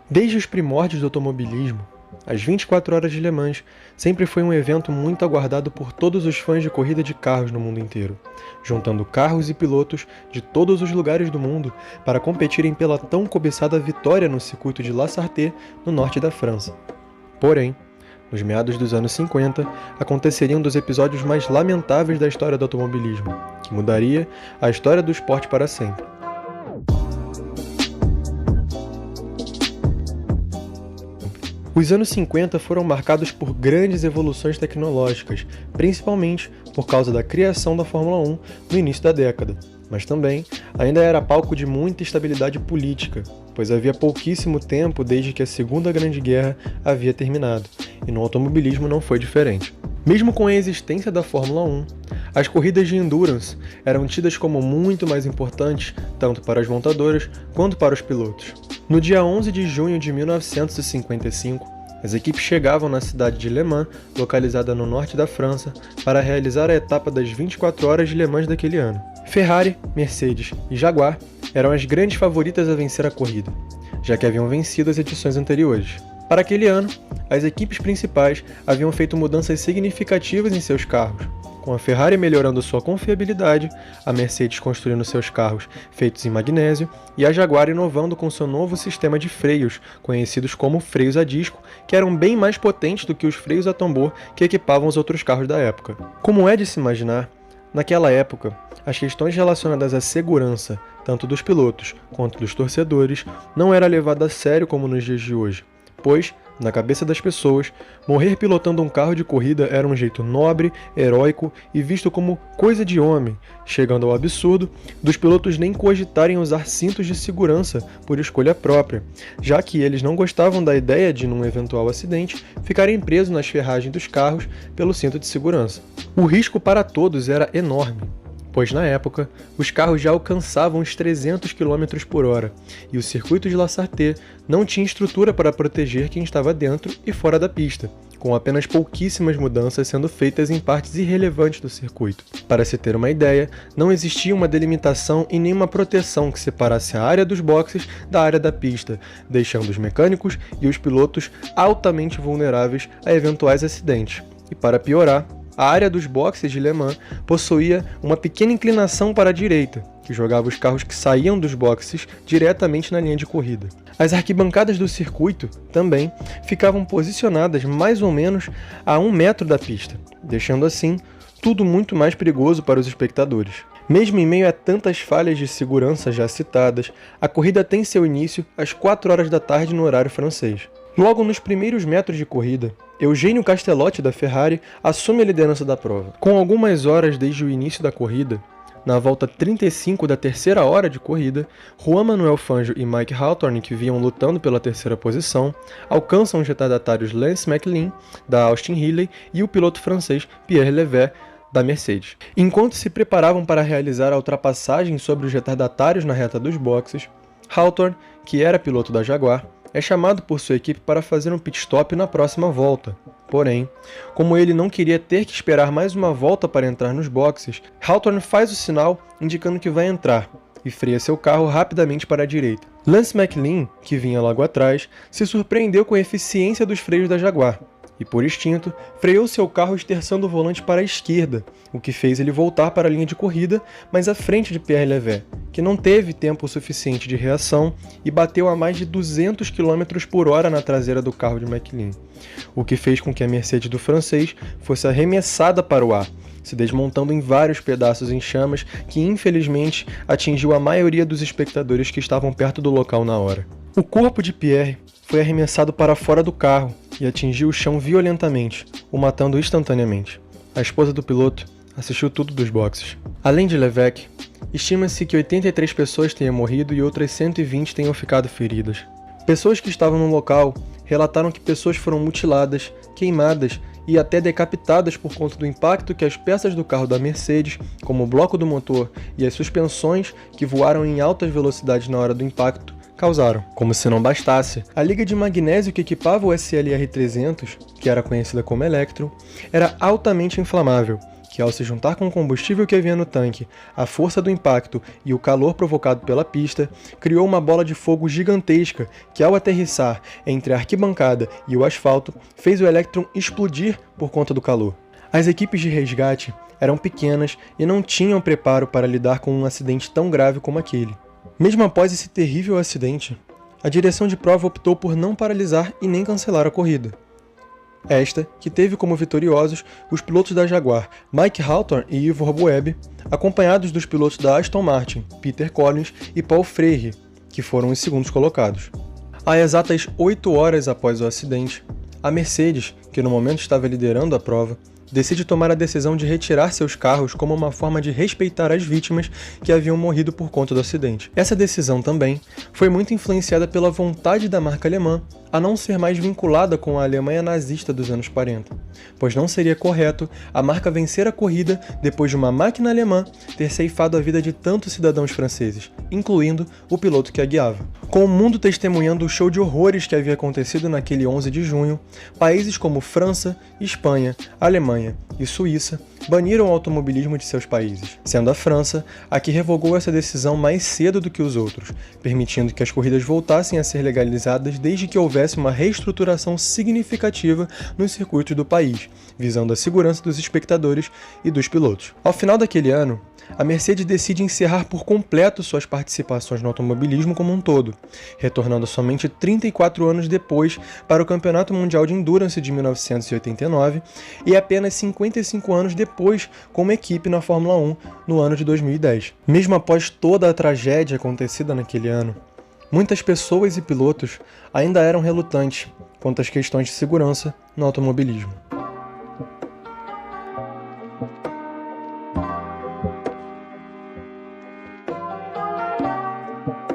Desde os primórdios do automobilismo, as 24 horas de Le Mans sempre foi um evento muito aguardado por todos os fãs de corrida de carros no mundo inteiro, juntando carros e pilotos de todos os lugares do mundo para competirem pela tão cobiçada vitória no circuito de La Sarthe, no norte da França. Porém, nos meados dos anos 50, aconteceria um dos episódios mais lamentáveis da história do automobilismo, que mudaria a história do esporte para sempre. Os anos 50 foram marcados por grandes evoluções tecnológicas, principalmente por causa da criação da Fórmula 1 no início da década, mas também ainda era palco de muita instabilidade política, pois havia pouquíssimo tempo desde que a Segunda Grande Guerra havia terminado, e no automobilismo não foi diferente. Mesmo com a existência da Fórmula 1, as corridas de endurance eram tidas como muito mais importantes tanto para as montadoras quanto para os pilotos. No dia 11 de junho de 1955, as equipes chegavam na cidade de Le Mans, localizada no norte da França, para realizar a etapa das 24 horas de Le Mans daquele ano. Ferrari, Mercedes e Jaguar eram as grandes favoritas a vencer a corrida, já que haviam vencido as edições anteriores. Para aquele ano, as equipes principais haviam feito mudanças significativas em seus carros, com a Ferrari melhorando sua confiabilidade, a Mercedes construindo seus carros feitos em magnésio e a Jaguar inovando com seu novo sistema de freios, conhecidos como freios a disco, que eram bem mais potentes do que os freios a tambor que equipavam os outros carros da época. Como é de se imaginar, naquela época, as questões relacionadas à segurança, tanto dos pilotos quanto dos torcedores, não era levada a sério como nos dias de hoje, pois, na cabeça das pessoas, morrer pilotando um carro de corrida era um jeito nobre, heróico e visto como coisa de homem, chegando ao absurdo dos pilotos nem cogitarem usar cintos de segurança por escolha própria, já que eles não gostavam da ideia de, num eventual acidente, ficarem presos nas ferragens dos carros pelo cinto de segurança. O risco para todos era enorme, pois na época, os carros já alcançavam os 300 km por hora, e o circuito de La Sarthe não tinha estrutura para proteger quem estava dentro e fora da pista, com apenas pouquíssimas mudanças sendo feitas em partes irrelevantes do circuito. Para se ter uma ideia, não existia uma delimitação e nenhuma proteção que separasse a área dos boxes da área da pista, deixando os mecânicos e os pilotos altamente vulneráveis a eventuais acidentes. E para piorar, a área dos boxes de Le Mans possuía uma pequena inclinação para a direita, que jogava os carros que saíam dos boxes diretamente na linha de corrida. As arquibancadas do circuito, também, ficavam posicionadas mais ou menos a 1 metro da pista, deixando assim tudo muito mais perigoso para os espectadores. Mesmo em meio a tantas falhas de segurança já citadas, a corrida tem seu início às 4 horas da tarde no horário francês. Logo nos primeiros metros de corrida, Eugênio Castellotti da Ferrari assume a liderança da prova. Com algumas horas desde o início da corrida, na volta 35 da terceira hora de corrida, Juan Manuel Fangio e Mike Hawthorne, que vinham lutando pela terceira posição, alcançam os retardatários Lance McLean, da Austin Healey, e o piloto francês Pierre Levet, da Mercedes. Enquanto se preparavam para realizar a ultrapassagem sobre os retardatários na reta dos boxes, Hawthorne, que era piloto da Jaguar, é chamado por sua equipe para fazer um pit stop na próxima volta. Porém, como ele não queria ter que esperar mais uma volta para entrar nos boxes, Hawthorne faz o sinal indicando que vai entrar e freia seu carro rapidamente para a direita. Lance McLean, que vinha logo atrás, se surpreendeu com a eficiência dos freios da Jaguar e, por instinto, freou seu carro esterçando o volante para a esquerda, o que fez ele voltar para a linha de corrida, mas à frente de Pierre Levet, que não teve tempo suficiente de reação e bateu a mais de 200 km por hora na traseira do carro de McLean, o que fez com que a Mercedes do francês fosse arremessada para o ar, se desmontando em vários pedaços em chamas que, infelizmente, atingiu a maioria dos espectadores que estavam perto do local na hora. O corpo de Pierre foi arremessado para fora do carro e atingiu o chão violentamente, o matando instantaneamente. A esposa do piloto assistiu tudo dos boxes. Além de Levesque, estima-se que 83 pessoas tenham morrido e outras 120 tenham ficado feridas. Pessoas que estavam no local relataram que pessoas foram mutiladas, queimadas e até decapitadas por conta do impacto que as peças do carro da Mercedes, como o bloco do motor e as suspensões que voaram em altas velocidades na hora do impacto, causaram. Como se não bastasse, a liga de magnésio que equipava o SLR 300, que era conhecida como Electron, era altamente inflamável, que ao se juntar com o combustível que havia no tanque, a força do impacto e o calor provocado pela pista, criou uma bola de fogo gigantesca que, ao aterrissar entre a arquibancada e o asfalto, fez o Electron explodir por conta do calor. As equipes de resgate eram pequenas e não tinham preparo para lidar com um acidente tão grave como aquele. Mesmo após esse terrível acidente, a direção de prova optou por não paralisar e nem cancelar a corrida. Esta, que teve como vitoriosos os pilotos da Jaguar Mike Hawthorne e Ivo Robueb, acompanhados dos pilotos da Aston Martin, Peter Collins e Paul Freire, que foram os segundos colocados. A exatas 8 horas após o acidente, a Mercedes, que no momento estava liderando a prova, decide tomar a decisão de retirar seus carros como uma forma de respeitar as vítimas que haviam morrido por conta do acidente. Essa decisão também foi muito influenciada pela vontade da marca alemã a não ser mais vinculada com a Alemanha nazista dos anos 40, pois não seria correto a marca vencer a corrida depois de uma máquina alemã ter ceifado a vida de tantos cidadãos franceses, incluindo o piloto que a guiava. Com o mundo testemunhando o show de horrores que havia acontecido naquele 11 de junho, países como França, Espanha, Alemanha e Suíça baniram o automobilismo de seus países, sendo a França a que revogou essa decisão mais cedo do que os outros, permitindo que as corridas voltassem a ser legalizadas desde que houvesse uma reestruturação significativa nos circuitos do país, visando a segurança dos espectadores e dos pilotos. Ao final daquele ano, a Mercedes decide encerrar por completo suas participações no automobilismo como um todo, retornando somente 34 anos depois para o Campeonato Mundial de Endurance de 1989 e apenas 55 anos depois como equipe na Fórmula 1 no ano de 2010. Mesmo após toda a tragédia acontecida naquele ano, muitas pessoas e pilotos ainda eram relutantes quanto às questões de segurança no automobilismo.